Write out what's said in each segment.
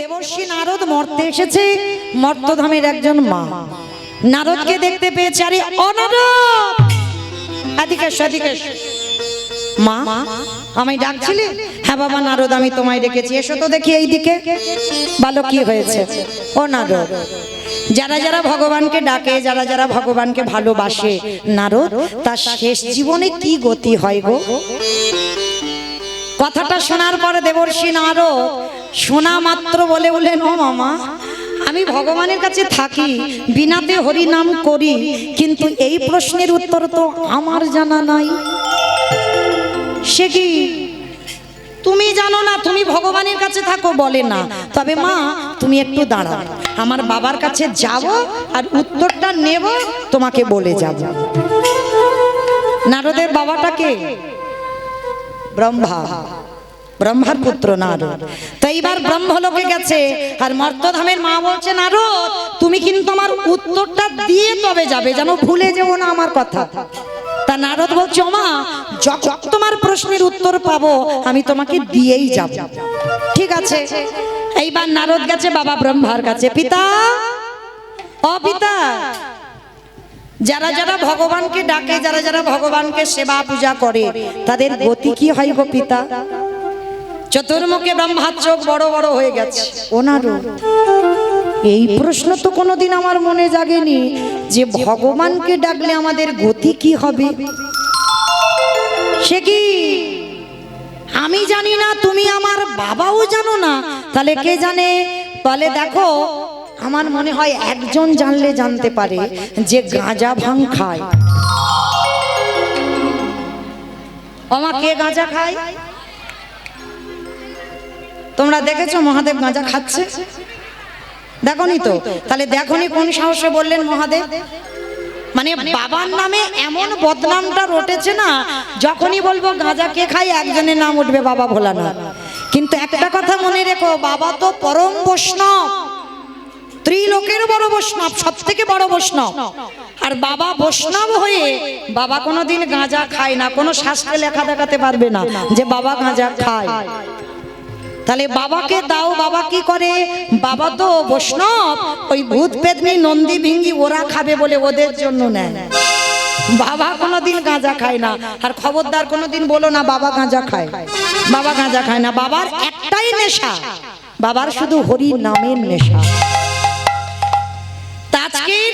দেবর্ষি নারদ মর্তে এসেছে, মর্তধামের একজন মা নারদকে দেখতে পেয়েছে। আরে অনারদ, এদিকে এসো, এদিকে এসো। মা, আমায় ডাকছিলে? হ্যাঁ বাবা নারদ, আমি তোমায় ডেকেছি। এসো তো দেখি এইদিকে। বলো কি হয়েছে? ও নারদ, যারা যারা ভগবানকে ডাকে, যারা যারা ভগবানকে ভালোবাসে নারদ, তার শেষ জীবনে কি গতি হয় গো? কথাটা শোনার পরে দেবর্ষি নারদ শোনা মাত্র বলে বললেন, ও মামা, আমি ভগবানের কাছে থাকি, বিনাতে হরি নাম করি, কিন্তু এই প্রশ্নের উত্তর তো আমার জানা নাই। সে কি তুমি জানো না? তুমি ভগবানের কাছে থাকো? বলে না। তবে মা তুমি একটু দাঁড়াও, আমার বাবার কাছে যাব আর উত্তরটা নেব, তোমাকে বলে যাব। নারদের বাবাটাকে ব্রহ্মা, ব্রহ্মার পুত্র নারদ। তো এইবার ব্রহ্মলোকে গেছে, আর মর্তধামের মা বলছে, নারদ তুমি কিন্তু আমার উত্তরটা দিয়ে তবে যাবে, যেন ভুলে যেও না আমার কথা। তা নারদ বলছে, মা যখন তোমার প্রশ্নের উত্তর পাবো আমি তোমাকে দিয়েই যাব। ঠিক আছে। এইবার নারদ গেছে বাবা ব্রহ্মার কাছে। পিতা, ও পিতা, যারা যারা ভগবানকে ডাকে, যারা যারা ভগবানকে সেবা পূজা করে, তাদের গতি কি হয় গো পিতা? চতুর্মুখে ব্রহ্মার চোখ বড় বড় হয়ে গেছে। ও নারদ, এই প্রশ্ন তো কোনোদিন আমার মনে জাগেনি যে ভগবানকে ডাকলে আমাদের গতি কি হবে। সে কি আমি জানি না, তুমি আমার বাবাও জানো না, তাহলে কে জানে? বলে দেখো, আমার মনে হয় একজন জানলে জানতে পারে, যে গাঁজা ভাং খায়। ওমা, কে গাঁজা খায়? তোমরা দেখেছো মহাদেব গাঁজা খাচ্ছে? দেখনি তো? তাহলে দেখনি কোন সাহসে বললেন মহাদেব? মানে বাবার নামে এমন বদনামটা রটেছে না, যখনই বলবো গাঁজা কে খায়, একজনের নাম উঠবে, বাবা ভোলানাথ। কিন্তু একটা কথা মনে রেখো, বাবা তো পরম বৈষ্ণব, ত্রিলোকের বড় বৈষ্ণব, সব থেকে বড় বৈষ্ণব। আর বাবা বৈষ্ণব হয়ে বাবা কোনোদিন গাঁজা খায় না, কোনো শাস্ত্রে লেখা দেখাতে পারবে না যে বাবা গাঁজা খায়। তাহলে বাবাকে দাও, বাবা কি করে? বাবা তো বৈষ্ণব, ওই ভূত পেতনি নন্দী ভিঙ্গি ওরা খাবে বলে ওদের জন্য নেয়। বাবা কোনোদিন গাঁজা খায় না। আর খবরদার কোনোদিন বলো না বাবা গাঁজা খায়। বাবা গাঁজা খায় না। বাবার একটাই নেশা, বাবার শুধু হরি নামের নেশা। আজকের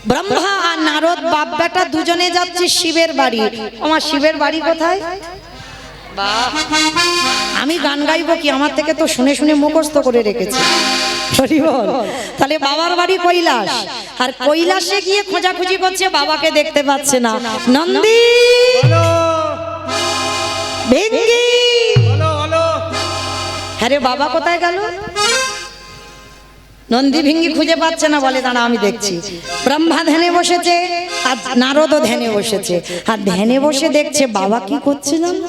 ব্রহ্মা আর নারদ বাপ বেটা দুজনে যাচ্ছে শিবের বাড়ি। আমার শিবের বাড়ি কোথায়? আমি গান গাইবো কি? আমার থেকে তো শুনে শুনে মুখস্থ করে রেখেছি। তাহলে বাবার বাড়ি কৈলাস, আর কৈলাসে গিয়ে খোঁজাখুঁজি করছে, বাবাকে দেখতে পাচ্ছে না। নন্দী ভিঙ্গি, হ্যাঁ রে বাবা কোথায় গেল? নন্দী ভিঙ্গি খুঁজে পাচ্ছে না, বলে দাঁড়া আমি দেখছি। ব্রহ্মা ধ্যানে বসেছে আর নারদও ধ্যানে বসেছে, আর ধ্যানে বসে দেখছে বাবা কি করছে জানো?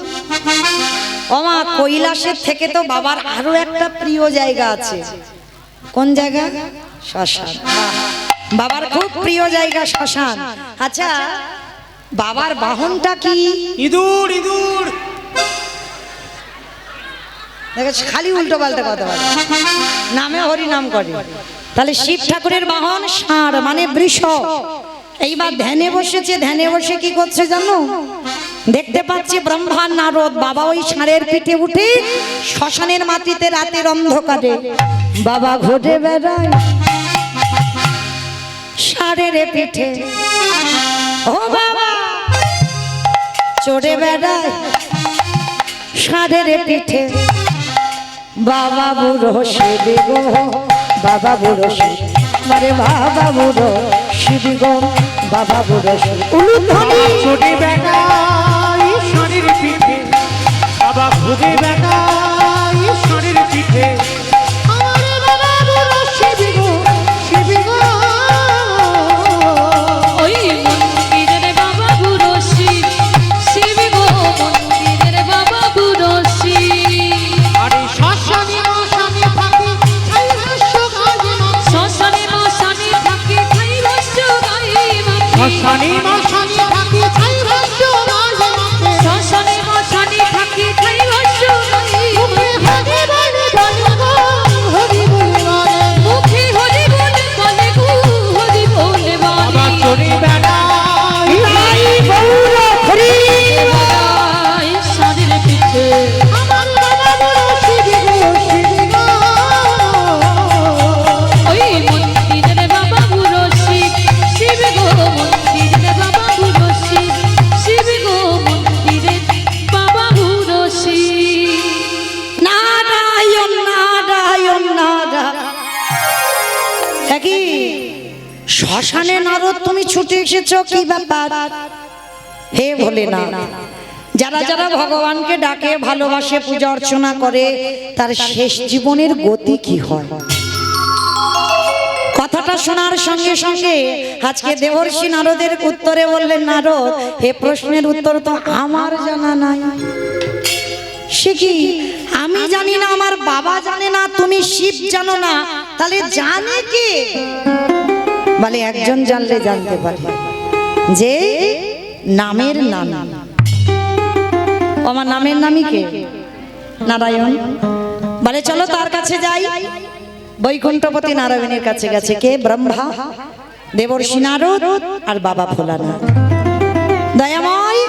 ওমা, কৈলাসের থেকে তো বাবার আরো একটা প্রিয় জায়গা আছে। কোন জায়গা? শ্মশান। বাবার খুব প্রিয় জায়গা শ্মশান। আচ্ছা, বাবার বাহনটা কি? ইঁদুর। ইঁদুর খালি উল্টো পাল্টা কথা বলে, নামে হরি নাম করে। তাহলে শিব ঠাকুরের বাহন ষাঁড়, মানে বৃষ। এইবার ধ্যানে বসেছে, ধ্যানে বসে কি করছে জানো? দেখতে পাচ্ছি ব্রহ্মা নারদ বাবা ওই ষাঁড়ের পিঠে উঠে শ্মশানের মাটিতে রাতের অন্ধকারে বাবা ঘুরে বেড়ায় ষাঁড়ের পিঠে। ও বাবা চড়ে বেড়ায় ষাঁড়ের পিঠে। বাবা বুড়ো শিব গো, বাবা বুড়ো শিব, মারে বাবা বুড়ো শিব গো, বাবা বুড়ো শিব। ছোটে বেটা ঈশ্বরের পিঠে, বাবা খুদে বেটা ঈশ্বরের পিঠে। বাবা বুড়ো শিব গো, শিব গো। ওই মন্দিরের বাবা বুড়ো শিব, শিব গো মন্দিরের বাবা বুড়ো শিব। আরে শ্মশানে মশানে থাকে ছাই ভস্য গায়ে মাখে, শ্মশানে মশানে থাকে ছাই ভস্য গায়ে মাখে, শ্মশানে মশানে থাকে ছাই ভস্য গায়ে মাখে। শ্মশানে মশানে থাকে ছাই ভস্য গায়ে মাখে। মুখে হাতে বলে বলে গো, শ্মশানে নারদ তুমি ছুটে এসেছো, কি ব্যাপার? হে ভোলে না, যারা যারা ভগবানকে ডাকে, ভালোবাসে, পূজা অর্চনা করে, তার শেষ জীবনের গতি কি হয়? কথাটা শোনার সঙ্গে সঙ্গে আজকে দেবর্ষি নারদের উত্তরে বললেন, নারদ, হে প্রশ্নের উত্তর তো আমার জানা নাই। সে কি? আমি জানি না, আমার বাবা জানে না, তুমি শিব জানো না, তাহলে জানে কে? বলে একজন জানলে জানতে পারে, যে নামের নাম। আমার নামের নামই কে? নারায়ণ। বলে চলো তার কাছে যাই। বৈকুণ্ঠপতি নারায়ণের কাছে গেছে কে? ব্রহ্মা, দেবর্ষি নারদ আর বাবা ভোলানাথ। দয়াময়,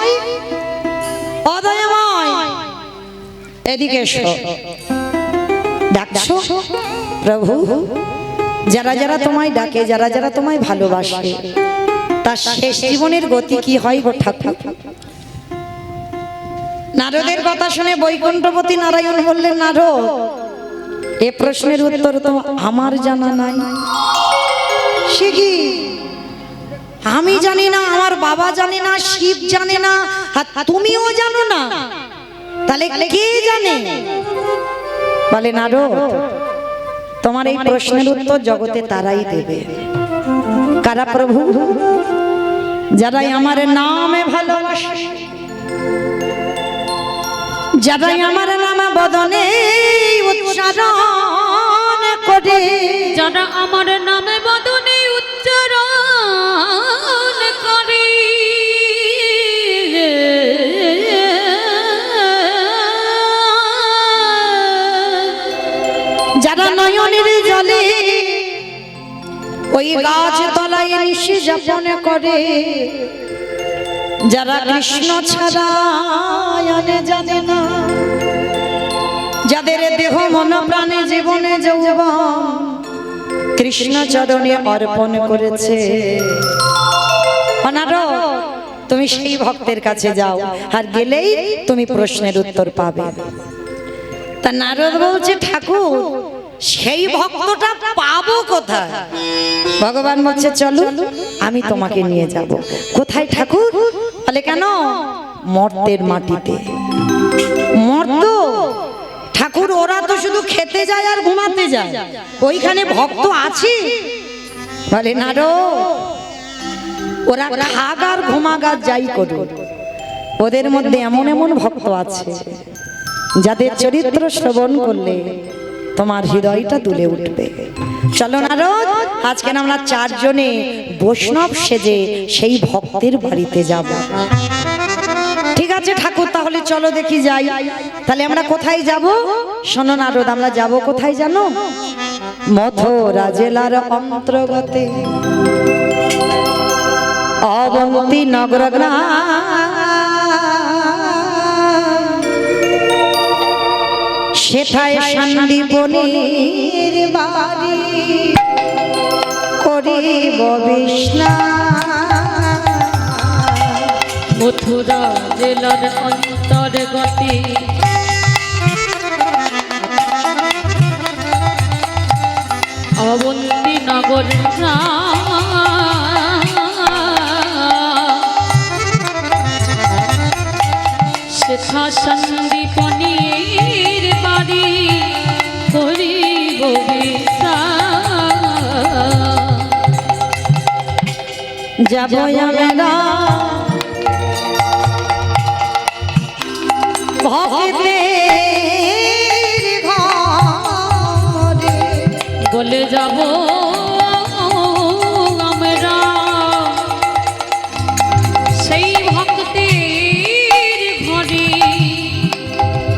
অদয়াময়, এদিকে এসো। ডাকছো? প্রভু, যারা যারা তোমায় ডাকে, যারা যারা তোমায় ভালোবাসে, তার শেষ জীবনের গতি কি হয় গো ঠাকুর? নারদের কথা শুনে বৈকুণ্ঠপতি নারায়ণ বললেন, নারদ, এ প্রশ্নের উত্তর তো আমার জানা নাই। সে কি? আমি জানি না, আমার বাবা জানে না, শিব জানে না, আর তুমিও জানো না, তাহলে কে জানে? বলে নারদ, তোমার এই প্রশ্নের উত্তর জগতে তারাই দেবে। কারা প্রভু? যারাই আমার নামে ভালোবাসে, যারাই আমার নাম বদনে উচ্চারণ করে, যারা আমার নামে বদনে উচ্চারণ করে, যারা নয়নের জলে ওই গাছ তলায় নিশি যাপন করে, যারা কৃষ্ণ ছাড়া আনে জানে না, যাদের দেহ মন প্রাণে জীবনে যৌবন কৃষ্ণ চরণে অর্পণ করেছে, নারদ, তুমি সেই ভক্তের কাছে যাও, আর গেলেই তুমি প্রশ্নের উত্তর পাবে। তা নারদ বলছে, ঠাকুর, সেই ভক্তটা পাবো কোথায়? ভগবান বলছে, চলো আমি তোমাকে নিয়ে যাব। কোথায় ঠাকুর? বলে কেন? মর্তের মাটিতে। মর্ত ঠাকুর, ওরা তো শুধু খেতে যায় আর ঘুমাতে যায়, ওইখানে ভক্ত আছে? বলে নারদ, ওরা খাগ আর ঘুমাগার যাই করুক, ওদের মধ্যে এমন এমন ভক্ত আছে যাদের চরিত্র শ্রবণ করলে তোমার হৃদয়টা দুলে উঠবে। চলো নারদ, আজকে আমরা চারজনে বৈষ্ণব সেজে সেই ভক্তের বাড়িতে যাব। ঠিক আছে ঠাকুর, তাহলে চলো দেখি যাই। তাহলে আমরা কোথায় যাব? শোনো নারদ, আমরা যাব কোথায় জানো? মথুরা জেলার অন্তর্গতে অবন্তী নগর গ্রাম, সেথায় সন্দীপনির বাড়ি করিব বিস্নান। মথুরা জেলার অন্তর্গতে অবন্তী নগর সেথা সন্দীপনির বাড়ি করিব বিস্নান। যাব আমরা ভক্তের ঘরে, বলে যাব আমরা সেই ভক্তের ঘরে,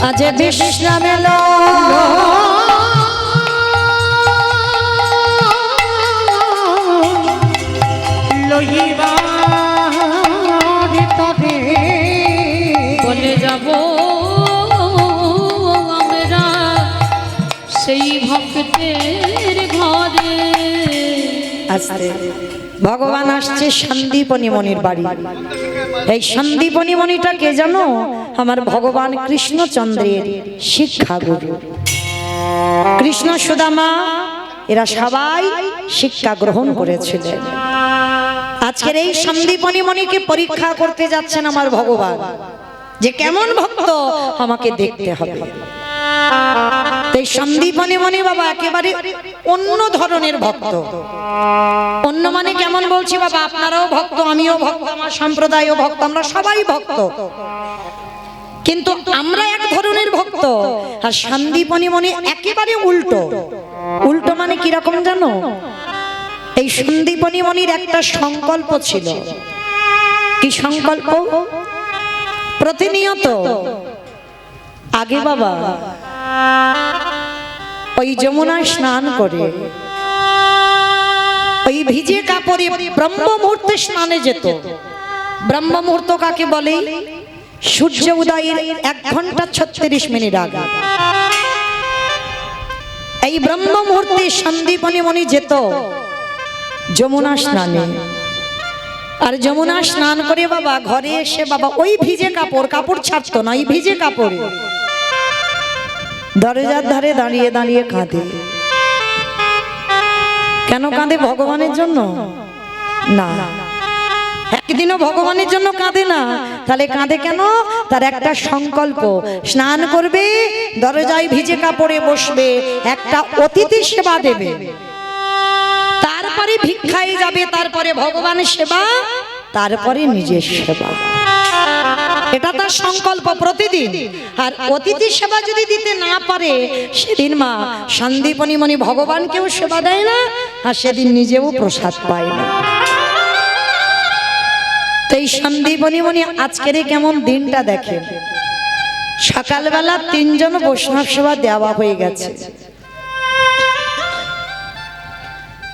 আজ বিশ্রাম এলো বলে যাব আমরা সেই ভক্তের ঘরে। আসতে ভগবান আসছে সন্দীপনী মণির বাড়ি। এই সন্দীপনী মণিটা কে জানো? আমার ভগবান কৃষ্ণচন্দ্রের শিক্ষা গুরু। কৃষ্ণ সুদামা এরা সবাই শিক্ষা গ্রহণ করেছিলেন। আজকের এই সন্দীপনী মণিকে পরীক্ষা করতে যাচ্ছেন আমার ভগবান, যে কেমন ভক্ত আমাকে দেখতে হবে। এই সন্দীপনী মণি বাবা একেবারে অন্য ধরনের ভক্ত। অন্য মানে কেমন বলছি বাবা, আপনারাও ভক্ত, আমিও ভক্ত, আমার সম্প্রদায়ও ভক্ত, আমরা সবাই ভক্ত, কিন্তু আমরা এক ধরনের ভক্ত। আর সন্দীপনী মণি একেবারে উল্টো। উল্টো মানে কিরকম জানো? এই সন্দীপনী মণির একটা সংকল্প ছিল। কি সংকল্প? প্রতিনিয়ত আগে বাবা ওই যমুনায় স্নান করে ওই ভিজে কাপড়ে ব্রহ্ম মুহূর্তে স্নানে যেত। ব্রহ্ম মুহূর্ত কাকে বলে? সূর্য উদয়ের 1 ঘন্টা 36 মিনিট আগে এই ব্রহ্ম মুহূর্তে সন্দীপনী মণি যেত যমুনা স্নানে। আর যমুনা স্নান করে বাবা ঘরে এসে বাবা ওই ভিজে কাপড় ছাড়তো না, এই ভিজে কাপড়ে দরজার ধারে দাঁড়িয়ে দাঁড়িয়ে কাঁদে। কেন কাঁদে? ভগবানের জন্য না, একদিনও ভগবানের জন্য কাঁদে না। তাহলে কাঁদে কেন? তার একটা সংকল্প, স্নান করবে, দরজায় ভিজে কাপড়ে বসবে, একটা অতিথি সেবা দেবে, তারপরে ভিক্ষায় যাবে, তারপরে ভগবানের সেবা, তারপরে নিজের সেবা। এটা তার সংকল্প প্রতিদিন। আর অতিথি সেবা যদি দিতে না পারে সেদিন মা সন্দীপনী মণি ভগবানকেও সেবা দেয় না, আর সেদিন নিজেও প্রসাদ পায় না। তো এই সন্দীপনী মণি আজকের কেমন দিনটা দেখেন। সকালবেলা 3 জন বৈষ্ণব সেবা দেওয়া হয়ে গেছে,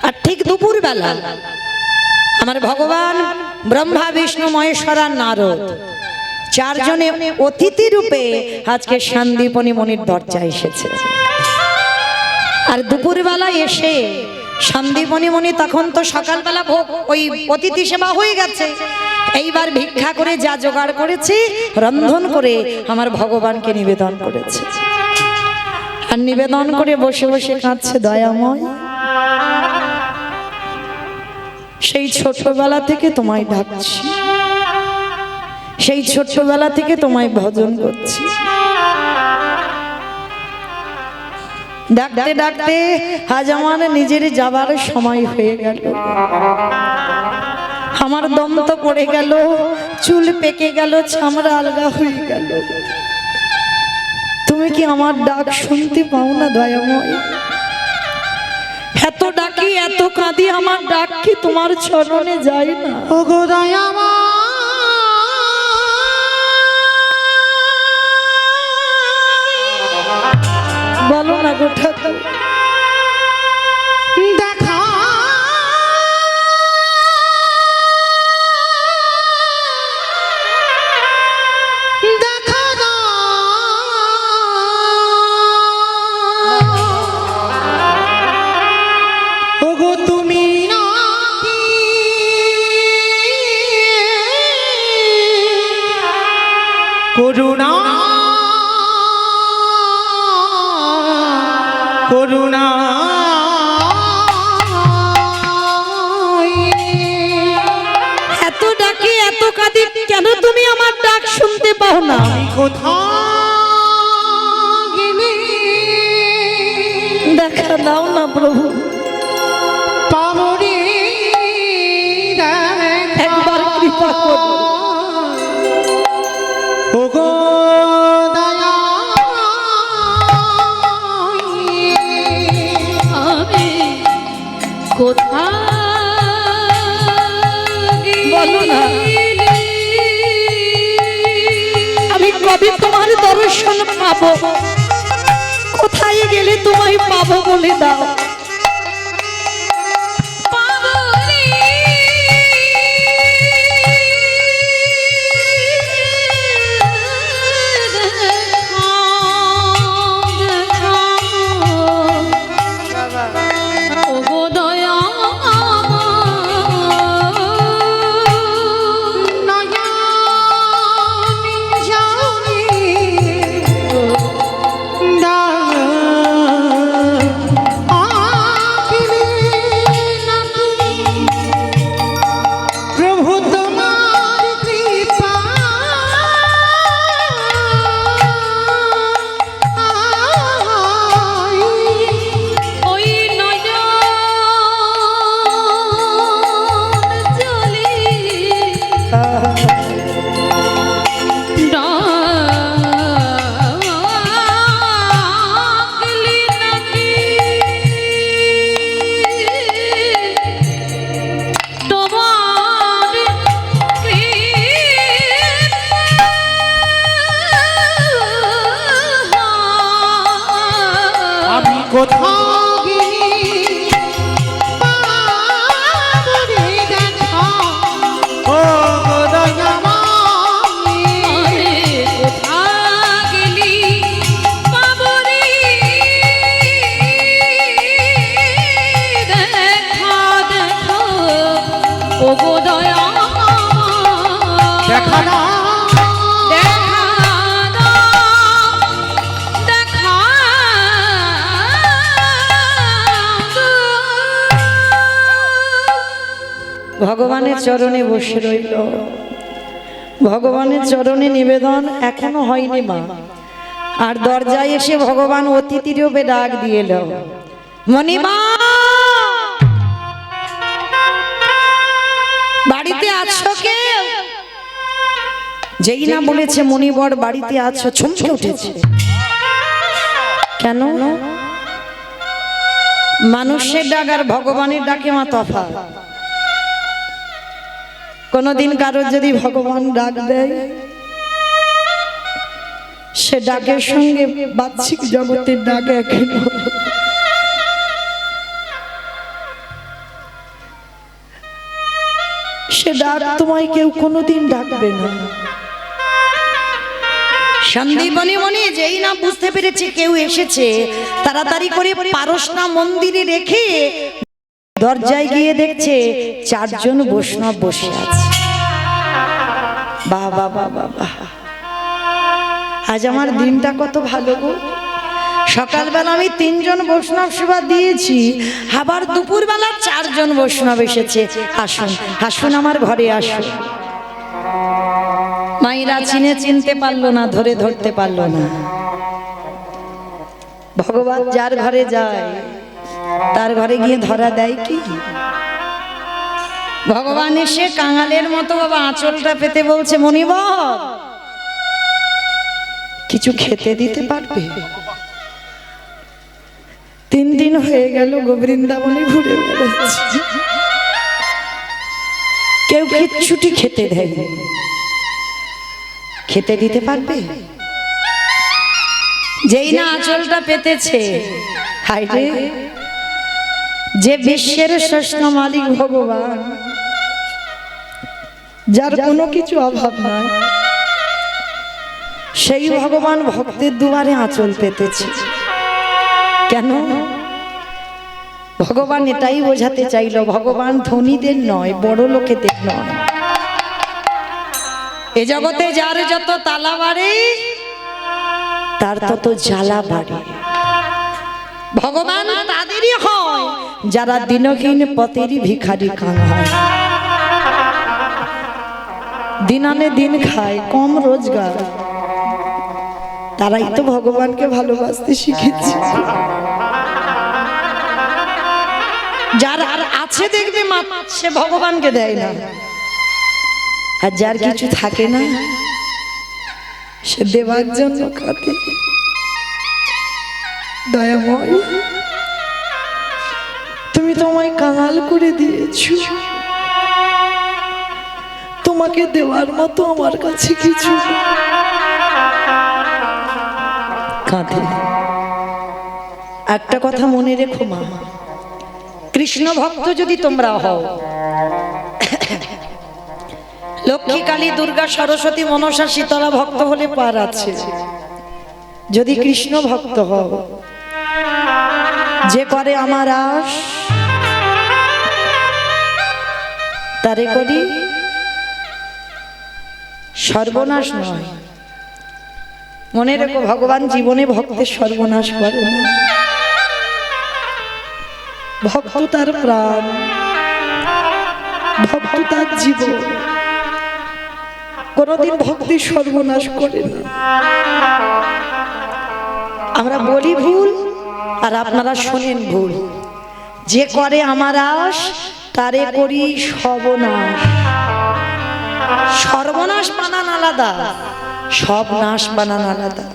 আর ঠিক দুপুর বেলা আমার ভগবান ব্রহ্মা বিষ্ণু মহেশ্বর আর নারদ 4 জনে অতিথি রূপে আজকে সন্দীপনী মণির দরজায় এসেছে। আর দুপুর বেলা এসে সন্দীপনী মণি তখন তো সকালবেলা ভোগ ওই অতিথি সেবা হয়ে গেছে, এইবার ভিক্ষা করে যা জোগাড় করেছে রন্ধন করে আমার ভগবানকে নিবেদন করেছে। আর নিবেদন করে বসে বসে কাঁদছে, দয়াময় সেই ছোটবেলা থেকে তোমায় ডাকছি, সেই ছোটবেলা থেকে তোমায় ভজন করছি, ডাকতে ডাকতে আজ আমার নিজের যাবার সময় হয়ে গেল। আমার দম তো পড়ে গেল, চুল পেকে গেল, চামড়া আলগা হয়ে গেল। তুমি কি আমার ডাক শুনতে পাও না দয়াময়? এত ডাকি এত কাঁদি, আমার ডাক কি তোমার চরণে যায় না? ও গো দয়াময়, বলো না গো ঠাকুর। দেখা দেখা দাও, ও গো তুমি নাকি করুণা করুণা এত ডাকি এত কাঁদি, কেন তুমি আমার ডাক শুনতে পাও না? আমি কোথায় গেলে দেখা দাও না প্রভু, পামরে একবার কৃপা করো। ও গো দয়া, আমি কোথায় বলো না। গেলে আমি কবে তোমার দর্শন পাবো? কোথায় গেলে তোমায় পাবো বলে দাও। পাবো রে দেখা, ও গো দয়া নয়া নিজানি দা কোথাও গেলি পাবো রে দেখা ও গো দয়াময়ী। আরে কোথা গেলি পাবো রে দেখা দেখা ও গো দয়াময়। দেখা না দেখা দাও, দেখা দাও। ভগবানের চরণে বসে রইল। ভগবানের চরণে নিবেদন এখনো হয়নি মা, আর দরজায় এসে ভগবান অতিথি রূপে ডাক দিয়ে এলো, মণিমা বাড়িতে আছো কেউ? যেই না বলেছে মণিবর বাড়িতে আছো, চমকে উঠেছে। কেন? মানুষের ডাক আর ভগবানের ডাকে মা তফাৎ। কোনদিন কারোর যদি ভগবান ডাক দেয়, সে ডাকের সঙ্গে বাহ্যিক জগতের ডাক এক নয়। সে ডাক তোমায় কেউ কোনোদিন ডাকবে না। সন্দীপনী মনি যেই না বুঝতে পেরেছে কেউ এসেছে, তাড়াতাড়ি করে পারসনা মন্দিরে রেখে দরজায় গিয়ে দেখছে 4 জন বৈষ্ণব বসে আছে। বাহ বাহ বাহ বাহ বাহ, আজ আমার দিনটা কত ভালো গো। সকালবেলা আমি 3 জন বৈষ্ণব সেবা দিয়েছি, আবার দুপুরবেলা 4 জন বৈষ্ণব এসেছে। আসুন আসুন আমার ঘরে আসুন। মায়েরা চিনতে পারলো না, ধরতে পারলো না। ভগবান যার ঘরে যায় তার ঘরে গিয়ে ধরা দেয় কি? ভগবান এসে কাঙালের মতো বাবা আঁচলটা পেতে বলছে, মণিবর কিছু খেতে দিতে পারবে? 3 দিন হয়ে গেল গোবৃন্দাবনে ঘুরে বেড়াচ্ছি, কেউ কিচ্ছুটি খেতে দেয়, খেতে দিতে পারবে? যেই না আঁচলটা পেতেছে, হায় রে, যে বিশ্বের শ্রেষ্ঠ মালিক ভগবান, যার কোনো কিছু অভাব নয়, সেই ভগবান ভক্তের দুয়ারে আঁচল পেতেছে। কেন? ভগবান এটাই বোঝাতে চাইল, ভগবান ধনীদের নয়, বড় লোকেদের নয়। এ জগতে যার যত তালা বাড়ে তার তত জ্বালা বাড়ে। ভগবান তাদেরই হয় যারা দিনহীন পথেরই ভিখারি কান হয়, দিন আনে দিন খায়, কম রোজগার, তারাই তো ভগবানকে ভালোবাসতে শিখেছে। যার আর আছে দেখবে মা, সে ভগবানকে দেয় না, আর যার কিছু থাকে না সে দেবার জন্য কাঁদে। দয়াময়, তুমি তোমায় কাঙাল করে দিয়েছো, তোমাকে দেওয়ার মতো আমার কাছে কিছু কাঁদে। একটা কথা মনে রেখো মা, কৃষ্ণ ভক্ত যদি তোমরা হও, লক্ষ্মী কালী দুর্গা সরস্বতী মনসা শীতলা ভক্ত হলে পার আছে। যদি কৃষ্ণ ভক্ত হও, যে করে আমার আশ তারে করি সর্বনাশ নয়। মনে রেখো, ভগবান জীবনে ভক্তের সর্বনাশ করে না। ভক্ত তার প্রাণ, ভক্ত তার জীবন, কোনদিন ভক্তি সর্বনাশ করে না। আমরা বলি ভুল আর আপনারা শোনেন ভুল। যে করে আমার আশ তারে করি সর্বনাশ। সর্বনাশ বানান আলাদা, সব নাশ বানান আলাদা।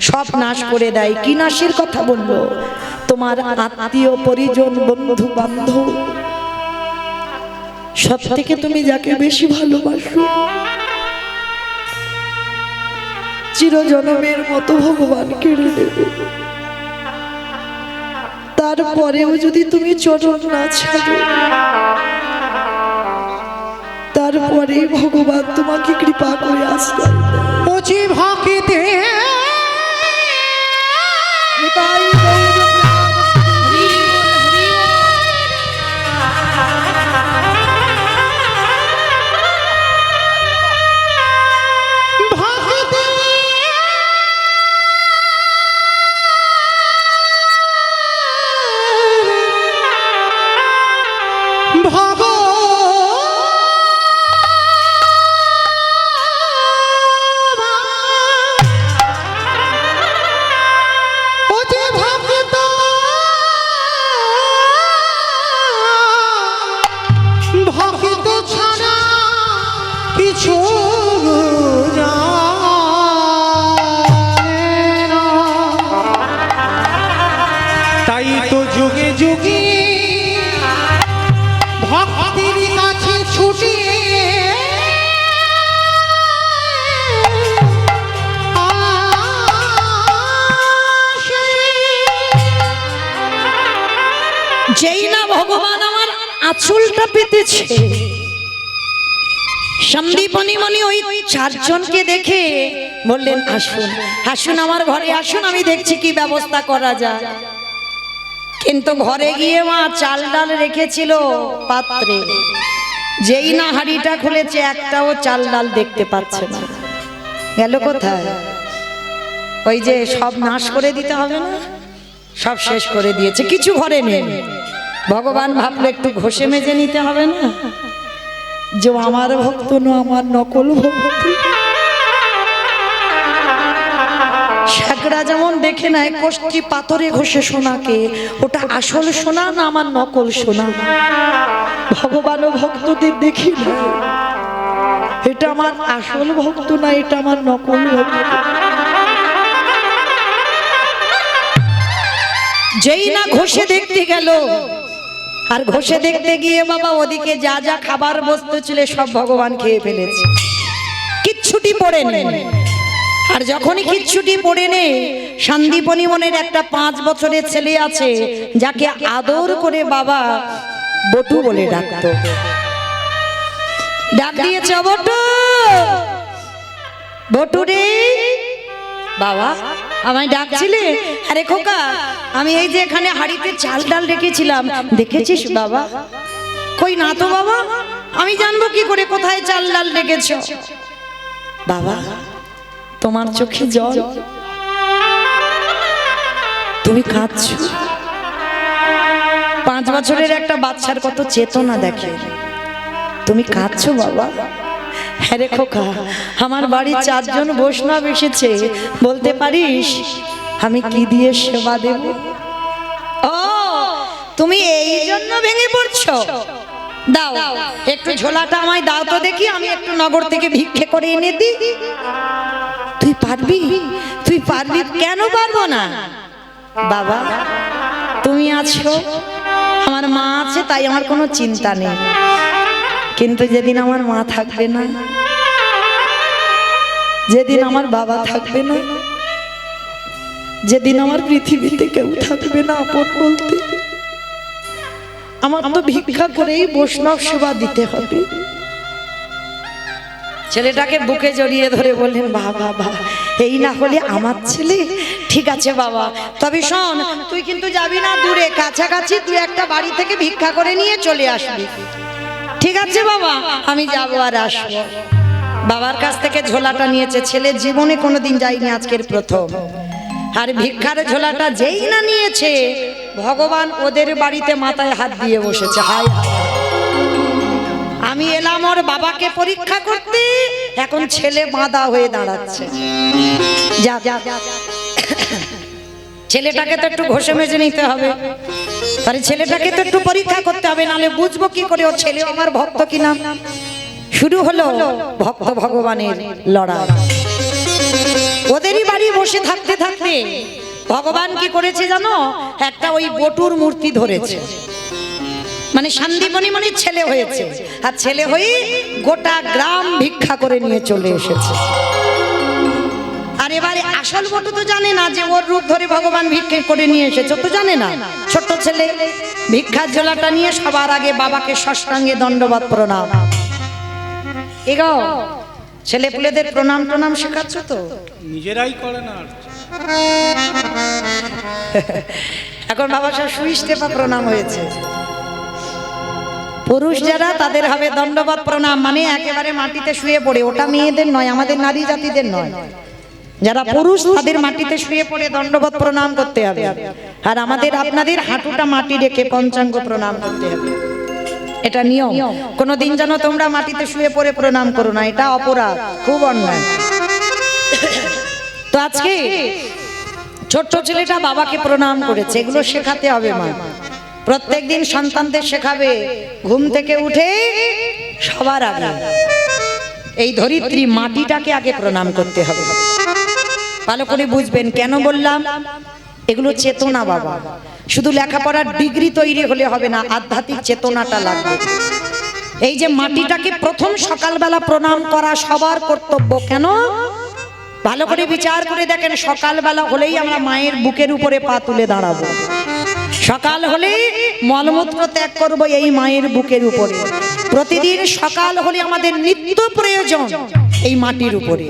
সব নাশ করে দেয়। কি নাশের কথা বললো? তোমার আত্মীয় পরিজন বন্ধু বান্ধব, সব থেকে তুমি যাকে বেশি ভালোবাসো, চিরজনমের মতো ভগবান কেড়ে নেবে। তারপরেও যদি তুমি চরণ না ছাড়ো, তারপরে ভগবান তোমাকে কৃপা করে আশ্রয় দেয়। ও যে ভক্তে তাই গৌর ভক্তে ও যে ভক্ত ভক্ত ছাড়া কিছু জানে না। তাই তো যুগে যুগে ভক্তির কাছে ছুটে যেই না ভগবান আমার আঁচলটা পেতেছে, সন্দীপনী মনি ওই চারজনকে দেখে বললেন আসুন আসুন আমার ঘরে আসুন, আমি দেখছি কি ব্যবস্থা করা যায়। কিন্তু ঘরে গিয়ে মা চাল ডাল রেখেছিল পাত্রে, যেই না হাঁড়িটা খুলেছে একটাও চাল ডাল দেখতে পাচ্ছে না। গেল কোথায়? ওই যে সব নাশ করে দিতে হবে না, সব শেষ করে দিয়েছে, কিছু ঘরে নেই। ভগবান ভাবলে একটু ঘষে মেজে নিতে হবে না, যে আমার ভক্ত না আমার নকল ভক্ত। শাকরা যেমন দেখে নেয় কষ্টি পাথরে ঘষে সোনাকে, ওটা আসল সোনা না আমার নকল সোনা। ভগবানও ভক্তদের দেখি না, এটা আমার আসল ভক্ত না, এটা আমার নকল ভক্ত। যেই না ঘষে দেখতে গেল, আর ঘষে দেখতে গিয়ে বাবা ওদিকে যা যা খাবার বস্তু ছিল সব ভগবান খেয়ে ফেলেছে, কিচ্ছুটি পড়ে নেই। আর যখনই কিচ্ছুটি পড়ে নেই, সন্দীপনী মনের একটা 5 বছরের ছেলে আছে, যাকে আদর করে বাবা বটু বলে ডাকতো। ডাক দিয়েছে, বটু বটু রে বাবা, আমায় ডাকছিলে? আরে খোকা, আমি এই যে এখানে হাড়িতে চাল ডাল রেখেছিলাম, দেখেছিস বাবা? কই না তো বাবা, আমি জানবো কি করে কোথায় চাল ডাল রেখেছো? বাবা তোমার চোখে জল, তুমি কাঁদছো। 5 বছরের একটা বাচ্চার কত চেতনা দেখে, তুমি কাঁদছো বাবা? হ্যাঁ রে খোকা, আমার বাড়ি 4 জন বৈষ্ণব এসেছে, বলতে পারিস আমি কি দিয়ে সেবা দেব? ও তুমি এই জন্য ভেঙে পড়ছো? দাও একটু ঝোলাটা আমায় দাও তো দেখি, আমি একটু নগর থেকে ভিক্ষে করে এনে দিই। তুই পারবি? তুই পারবি? কেন পারবো না বাবা, তুমি আছো, আমার মা আছে, তাই আমার কোনো চিন্তা নেই। কিন্তু যেদিন আমার মা থাকবে না, যেদিন আমার বাবা থাকবে না, যেদিন আমার পৃথিবীতে কেউ থাকবে না আপন বলতে, আমার তো ভিক্ষা করেই বৈষ্ণব সেবা দিতে হবে। ছেলেটাকে বুকে জড়িয়ে ধরে বললেন, বাবা বাবা, এই না হলে আমার ছেলে। ঠিক আছে বাবা, তবে শোন, তুই কিন্তু যাবি না দূরে, কাছাকাছি তুই একটা বাড়ি থেকে ভিক্ষা করে নিয়ে চলে আসবি। ঠিক আছে বাবা, আমি যাবো আর আসবো। বাবার কাছ থেকে ঝোলাটা নিয়েছে, ছেলে জীবনে কোনোদিন যায়নি, আজকের প্রথম। আর ভিক্ষার ঝোলাটা যেই না নিয়েছে, ভগবান ওদের বাড়িতে মাথায় হাত দিয়ে বসেছে। হায় আমি এলাম ওর বাবাকে পরীক্ষা করতে, এখন ছেলে বাঁধা হয়ে দাঁড়াচ্ছে। যা যা, ছেলেটাকে তো একটু ঘষে মেজে নিতে হবে, তাহলে ছেলেটাকে তো একটু পরীক্ষা করতে হবে, নাহলে বুঝবো কি করে ও ছেলে আমার ভক্ত কিনা। শুরু হলো ভক্ত ভগবানের লড়াই। ওদেরই বাড়ি বসে থাকতে থাকতে ভগবান কি করেছে জানো? একটা ওই বটুর মূর্তি ধরেছে, মানে সন্দীপনী মনির ছেলে হয়েছে, আর ছেলে হয়ে গোটা গ্রাম ভিক্ষা করে নিয়ে চলে এসেছে। আর এবারে আসল বটু তো জানে না যে ওর রূপ ধরে ভগবান ভিক্ষে করে নিয়ে এসেছে, তো জানে না। ছোট্ট ছেলে ভিক্ষার ঝোলাটা নিয়ে সবার আগে বাবাকে ষষ্ঠাঙ্গে দণ্ডবত প্রণাম। এগো ছেলে পুলেদের প্রণাম প্রণাম শেখাচ্ছ তো? নিজেরাই করে না আর। এখন বাবা সব সুইচ টেপা প্রণাম হয়েছে। পুরুষ যারা তাদের হবে দণ্ডবত প্রণাম, মানে একেবারে মাটিতে শুয়ে পড়ে। ওটা মেয়েদের নয়, আমাদের নারী জাতিদের নয়। যারা পুরুষ তাদের মাটিতে শুয়ে পড়ে দণ্ডবত প্রণাম করতে হবে। আর আমাদের আপনাদের হাঁটুটা মাটি রেখে পঞ্চাঙ্গ প্রণাম করতে হবে, এটা নিয়ম। কোনোদিন যেন তোমরা মাটিতে শুয়ে পড়ে প্রণাম করো না, এটা অপরাধ, খুব অন্যায়। তো আজকে ছোট্ট ছেলেটা বাবাকে প্রণাম করেছে, এগুলো শেখাতে হবে মা। প্রত্যেকদিন সন্তানদের শেখাবে ঘুম থেকে উঠে সবার আগে এই ধরিত্রী মাটিটাকে আগে প্রণাম করতে হবে। ভালো করে বুঝবেন কেন বললাম, এগুলো চেতনা বাবা। শুধু লেখাপড়ার ডিগ্রি তৈরি হলে হবে না, আধ্যাত্মিক চেতনাটা লাগবে। এই যে মাটিটাকে প্রথম সকালবেলা প্রণাম করা সবার কর্তব্য। কেন? ভালো করে বিচার করে দেখেন, সকালবেলা হলেই আমরা মায়ের বুকের উপরে পা তুলে দাঁড়াবো। সকাল হলে মলমূত্র ত্যাগ করবো এই মায়ের বুকের উপরে। প্রতিদিন সকাল হলে আমাদের নিত্য প্রয়োজন এই মাটির উপরে।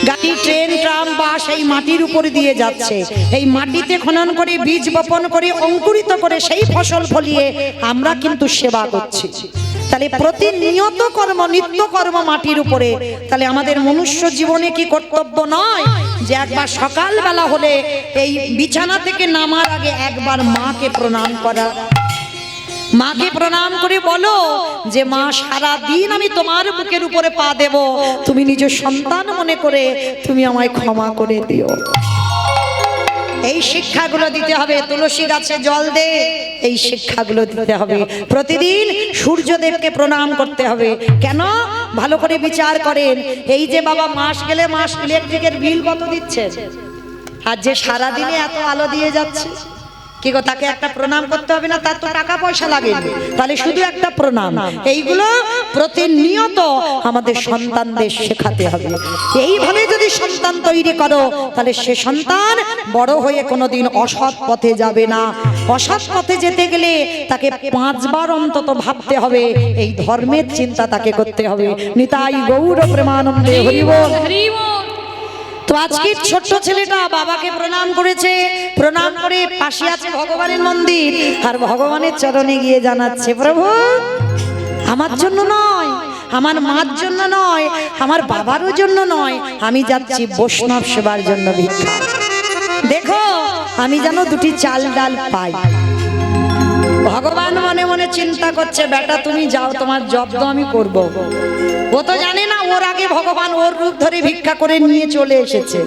গাড়ি, ট্রেন, ট্রাম, বাস এই মাটির উপরে দিয়ে যাচ্ছে। এই মাটিতে খনন করে বীজ বপন করে অঙ্কুরিত করে সেই ফসল ফলিয়ে আমরা কিন্তু সেবা করছি। তাহলে প্রতিনিয়ত কর্ম, নিত্য কর্ম মাটির উপরে। তাহলে আমাদের মনুষ্য জীবনে কি কর্তব্য নয় যে একবার সকালবেলা হলে এই বিছানা থেকে নামার আগে একবার মাকে প্রণাম করা? মাকে প্রণাম করে বলো যে মা, সারা দিন আমি তোমার বুকের উপরে পা দেব, তুমি নিজ সন্তান মনে করে তুমি আমায় ক্ষমা করে দিও। এই শিক্ষাগুলো দিতে হবে। তুলসী গাছে জল দে, এই শিক্ষাগুলো দিতে হবে। প্রতিদিন সূর্যদেবকে প্রণাম করতে হবে। কেন? ভালো করে বিচার করেন। এই যে বাবা মাস গেলে মাস ইলেকট্রিকের বিল কত দিচ্ছেন, আর যে সারাদিনে এত আলো দিয়ে যাচ্ছে, কি গো, তাকে একটা প্রণাম করতে হবে না? তার তো টাকা পয়সা লাগে, তাহলে শুধু একটা প্রণাম। এইগুলো প্রতিনিয়ত আমাদের সন্তানদের শেখাতে হবে। এইভাবে যদি সন্তান তৈরি করো, তাহলে সে সন্তান বড় হয়ে কোনোদিন অসৎ পথে যাবে না। অসৎ পথে যেতে গেলে তাকে 5 বার অন্তত ভাবতে হবে, এই ধর্মের চিন্তা তাকে করতে হবে। নিতাই গৌর প্রেমানন্দে হরি বল। তো আজকে ছোট্ট ছেলেটা বাবাকে প্রণাম করেছে, প্রণাম করে পাশে আছে ভগবানের মন্দির, আর ভগবানের চরণে গিয়ে জানাচ্ছে, প্রভু আমার জন্য নয়, আমার মার জন্য নয়, আমার বাবারও জন্য নয়, আমি যাচ্ছি বৈষ্ণব সেবার জন্য ভিক্ষা। দেখো আমি যেন 2টি চাল ডাল পাই। ভগবান মনে মনে চিন্তা করছে, বেটা তুমি যাও, তোমার জব্দ আমি করব। ও তো জানে না ওর আগে ভগবান ওর রূপ ধরে ভিক্ষা করে নিয়ে চলে এসেছে।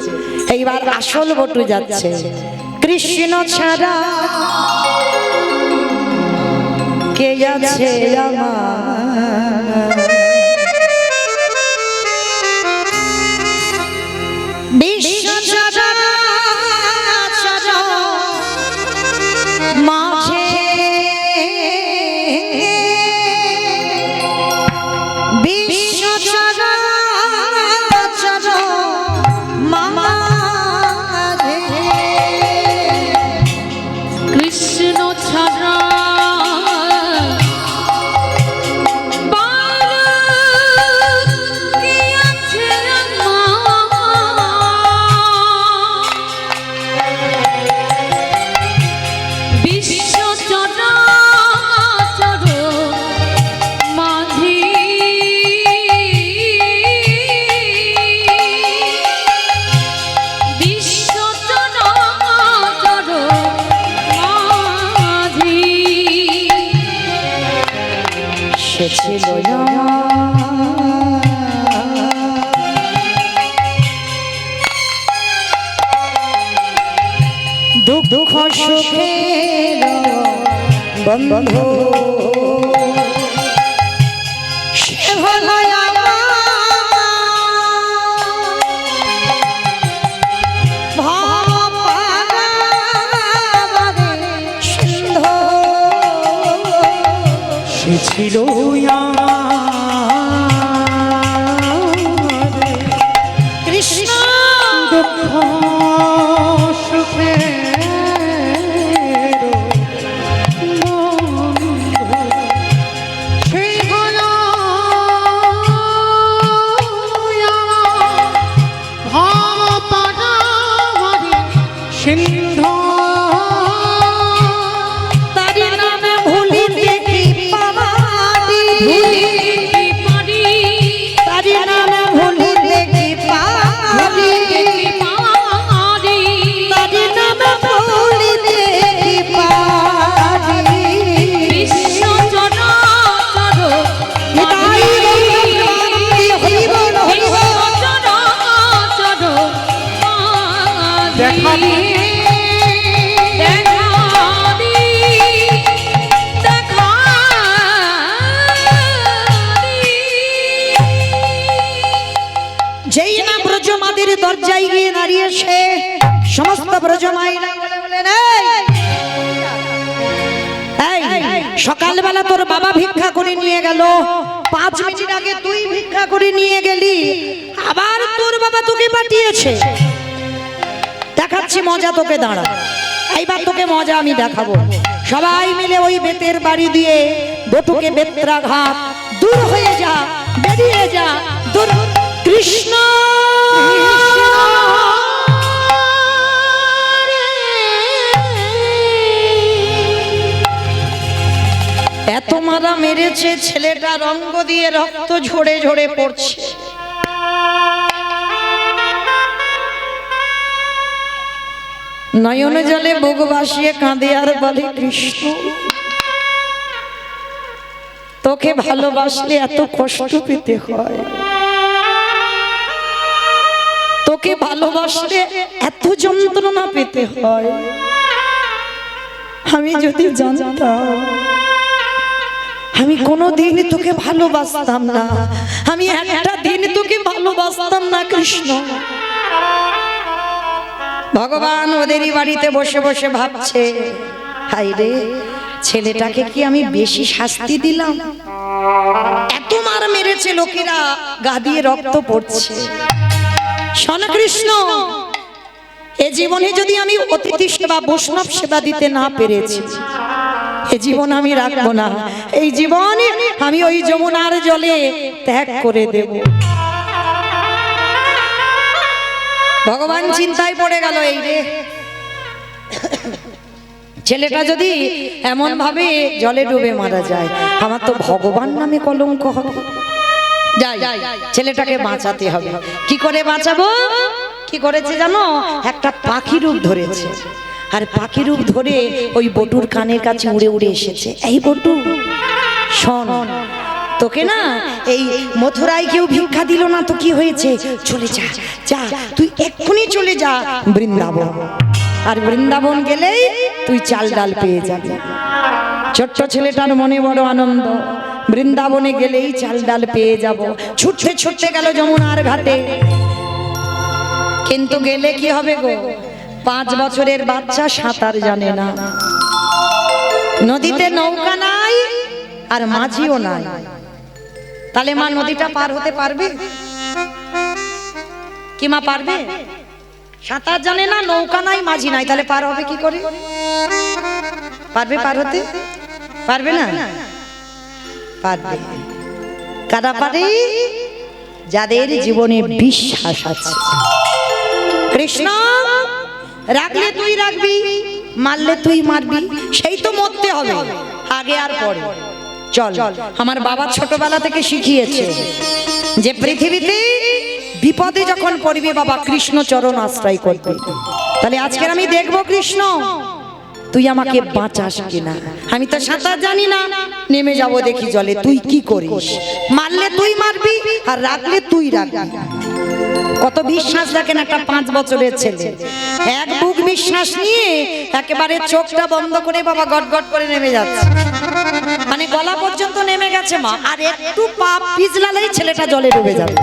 এইবার আসল বটু যাচ্ছে। কৃষ্ণ ছাড়া কে আছে আমার, বিশ্ব ছাড়া মাঝে বিশ্ব ছাড়া মাঝে কৃষ্ণ ছাড়া ছিল দুঃখ সুখের বন্ধু, সে হলো ছিল কৃষ্ণ দুঃখ ব্রজমাইরা বলে বলে এই সকালবেলা তোর বাবা ভিক্ষা করে নিয়ে গেল, 5 মিনিট আগে তুই ভিক্ষা করে নিয়ে গেলি, আবার তোর বাবা তোকে পাঠিয়েছে। দেখাচ্ছি মজা তোকে, দাঁড়া, এইবার তোকে মজা আমি দেখাবো। সবাই মিলে ওই বেতের বাড়ি দিয়ে বটুকে বেত্রাঘাত, দূর হয়ে যা, বেরিয়ে যা, দূর। কৃষ্ণ এত মারা মেরেছে, ছেলেটা রঙ্গ দিয়ে রক্ত ঝরে ঝরে পড়ছে। নয়ন জলে বুক ভাসিয়ে কাঁদে আর বলে, কৃষ্ণ তোকে ভালোবাসলে এত কষ্ট পেতে হয়, তোকে ভালোবাসলে এত যন্ত্রণা পেতে হয়। আমি যদি জানতাম, আমি কোনোদিন তোকে ভালোবাসতাম না, আমি একটা দিন তোকে ভালোবাসতাম না কৃষ্ণ। ভগবান ওদেরই বাড়িতে বসে বসে ভাবছে, হায় রে, ছেলেটাকে কি আমি বেশি শাস্তি দিলাম? এত মার মেরেছে, লোকেরা গা দিয়ে রক্ত পড়ছে। শোন কৃষ্ণ, এ জীবনে যদি আমি অতিথি সেবা, বৈষ্ণব সেবা দিতে না পেরেছি, এ জীবন আমি রাখবো না। এই জীবনে আমি ওই যমুনার জলে ত্যাগ করে দেব। ভগবান চিন্তায় পড়ে গেল, এই রে, ছেলেটা যদি এমন ভাবে জলে ডুবে মারা যায়, আমার তো ভগবান নামে কলঙ্ক হবে। যাই, ছেলেটাকে বাঁচাতে হবে। কি করে বাঁচাবো? কি করেছে জানো? একটা পাখি রূপ ধরেছে, আর পাখি রূপ ধরে ওই বটুর কানের কাছে উড়ে উড়ে এসেছে। এই বটু, শোন, তোকে না এই মথুরায় কেউ ভিক্ষা দিল না তো কি হয়েছে, চলে যা, যা, তুই এক্ষুনি চলে যা বৃন্দাবন। আর বৃন্দাবন গেলেই তুই চাল ডাল পেয়ে যাবি। ছোট্ট ছেলেটার মনে বড় আনন্দ, বৃন্দাবনে গেলেই চাল ডাল পেয়ে যাব। ছুটতে ছুটতে গেল যমুনার ঘাটে। কিন্তু গেলে কি হবে গো? 5 বছরের বাচ্চা সাঁতার জানে না, নদীতে নৌকা নাই আর মাঝিও নাই। তাহলে মা নদীটা পার হতে পারবে কি? মা পারবে? সাঁতার জানে না, নৌকা নাই, মাঝি নাই, তাহলে পার হবে কি করে? পারবে পার হতে? পারবে না? পারবে। কারা পারে? যাদের জীবনে বিশ্বাস আছে। কৃষ্ণ রাখলে তুই রাখবি, মারলে তুই মারবি, সেই তো মরতে হবে, আগে আর পরে। চল, আমার বাবা ছোটবেলা থেকে শিখিয়েছে যে পৃথিবীতে বিপদে যখন পড়বে বাবা কৃষ্ণ চরণ আশ্রয় করবে। তাহলে আজকের আমি দেখবো কৃষ্ণ তুই আমাকে বাঁচাস কিনা। আমি তো সাঁতার জানি না, নেমে যাব দেখি জলে, তুই কি করিস। মারলে তুই মারবি আর রাখলে তুই রাখবি। কত বিশ্বাস রাখেন একটা 5 বছরের ছেলে, এক বুক বিশ্বাস নিয়ে একেবারে চোখটা বন্ধ করে বাবা গটগট করে নেমে যাচ্ছে, মানে গলা পর্যন্ত নেমে গেছে মা, আর একটু পা পিছলালেই ছেলেটা জলে ডুবে যাবে।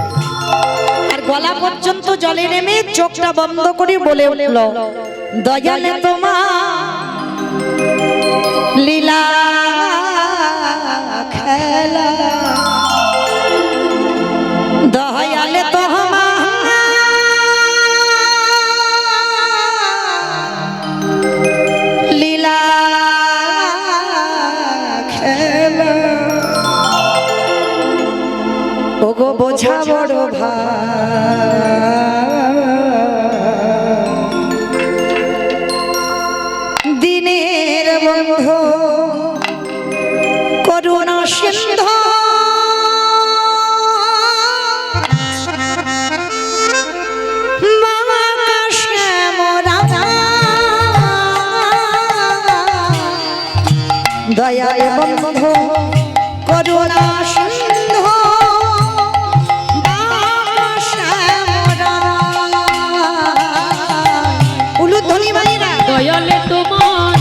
আর গলা পর্যন্ত জলে নেমে চোখটা বন্ধ করে বলে উঠল, দয়ালে তোমার লীলা খেলা, দয়ালে তোমার লীলা খেলা, ওগো বোঝা বড় দিনের বন্ধু করুণা সিন্ধু, দয়ায় বন্ধু করুণা সিন্ধু, উলুধ্বনি বাণীরা দয়ালে তোমার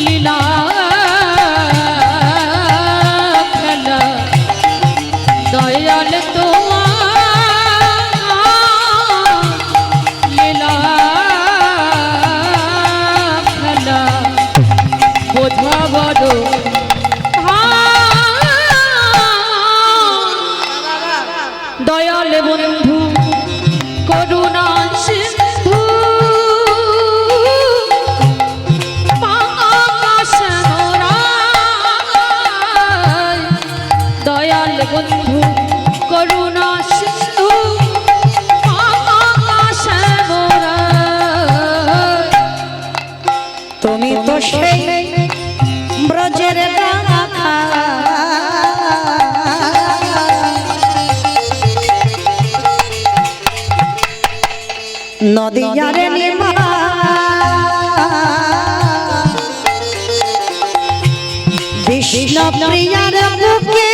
লীলা খেলা, দয়ালে তোমার লীলা ভবদ দয়াল বন্ধু করুণা সিন্ধু আকাশে মোরায় দয়াল বন্ধু করুণা সিন্ধু আকাশে মোরায় তুমি তো সেই ব্রজের রাখা নদিয়ারে নিমা কৃষ্ণ প্রিয়ার বুকে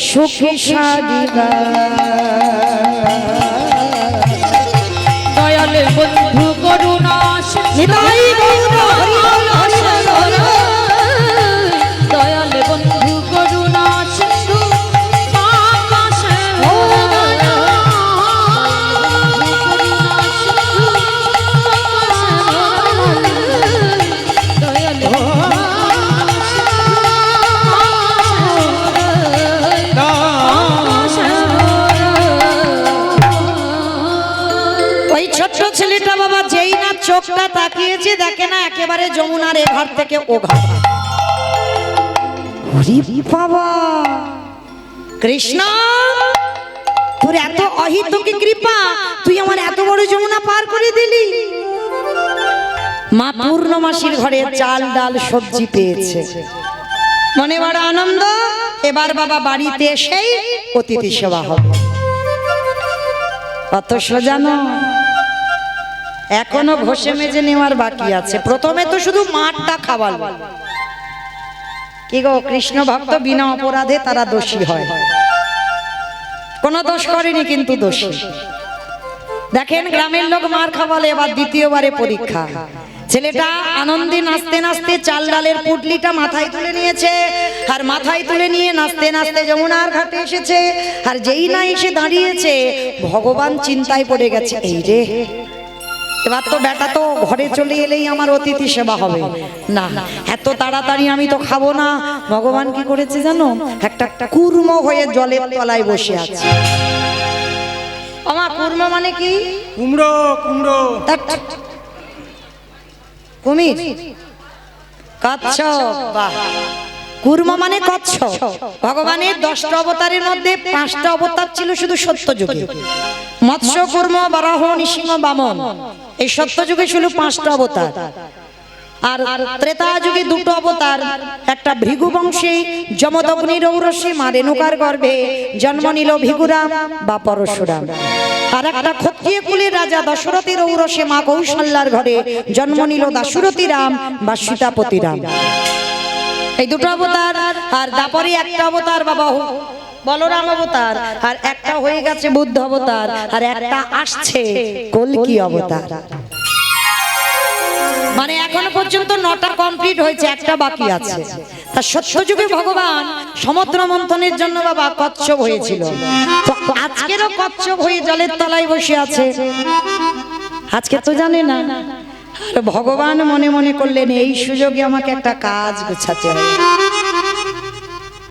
সুখী সাদিদা দয়াল বন্ধু করুণা নিতাই গৌর হরি বল হরি বল দয়াল বন্ধু করুণা সিন্ধু আকাশে মোরায় দয়াল ওই ছোট্ট ছেলেটা বাবা যেই না চোখটা তাকিয়েছে দেখে না একেবারে যমুনার এ ঘাট থেকে ও ঘাট। ওরে বাবা কৃষ্ণ তোর এত অহিতকি কৃপা তুই আমার এত বড় যমুনা পার করে দিলি। মা পূর্ণমাসীর ঘরে চাল ডাল সবজি পেয়েছে, মনে বড় আনন্দ। এবার বাবা বাড়িতে এসেই অতিথি সেবা হবে। কত সোজা নয়, এখনো ঘষে মেজে নেওয়ার বাকি আছে। প্রথমে তো শুধু মাঠটা খাওয়ালো। কি গো, কৃষ্ণ ভক্ত বিনা অপরাধে তারা দোষী হয়, কোনো দোষ করেনি কিন্তু দোষী। দেখেন গ্রামের লোক মার খাওয়ালে, এবার দ্বিতীয়বারে পরীক্ষা। ছেলেটা আনন্দে নাচতে নাচতে চাল ডালের পুটলিটা মাথায় তুলে নিয়েছে, আর মাথায় তুলে নিয়ে নাচতে নাচতে যমুনার ঘাটে এসেছে। আর যেই না এসে দাঁড়িয়েছে, ভগবান চিন্তায় পড়ে গেছে, এই রে এবার তো বেটা তো ঘরে চলে এলেই আমার অতিথি সেবা হবে না, এত তাড়াতাড়ি আমি তো খাবো না। ভগবান কি করেছে জানো, একটা কুর্ম হয়ে জলের তলায় বসে আছে। আমার কুর্ম মানে কি? কুমড়ো কুমড়ো কুমির, কচ্ছপ। বাহ, কুর্ম মানে কচ্ছপ। ভগবানের 10টা অবতারের মধ্যে 5টা অবতার ছিল শুধু সত্যযুগে, মৎস্য, কুর্ম, বরাহ, নৃসিংহ, বামন। এই সত্যযুগে ছিল 5টা অবতার। আর ত্রেতা যুগে 2টো অবতার, একটা ভৃগু বংশে যমদগ্নির ঔরসে মা রেণুকার গর্ভে জন্ম নিল ভৃগুরাম বা পরশুরাম। আর একটা ক্ষত্রিয় কুলের রাজা দশরথের ঔরসে মা কৌশল্যার ঘরে জন্ম নিল দাশরথী রাম বা সীতাপতি রাম। এই 2টো অবতার। আর দাপরে একটা অবতার বাবা বলরাম অবতার, আর একটা হয়ে গেছে বুদ্ধ অবতার, আর একটা আসছে কল্কি অবতার। মানে এখনো পর্যন্ত 9টা কমপ্লিট হয়েছে, একটা বাকি আছে। তা সত্যযুগে ভগবান সমুদ্র মন্থনের জন্য বাবা কচ্ছপ হয়েছিল, তো আজকেরও কচ্ছপ হয়ে জলের তলায় বসে আছে। আজকে তো জানে না। আর ভগবান মনে মনে করলেন, এই সুযোগে আমাকে একটা কাজ গোছাতে হবে।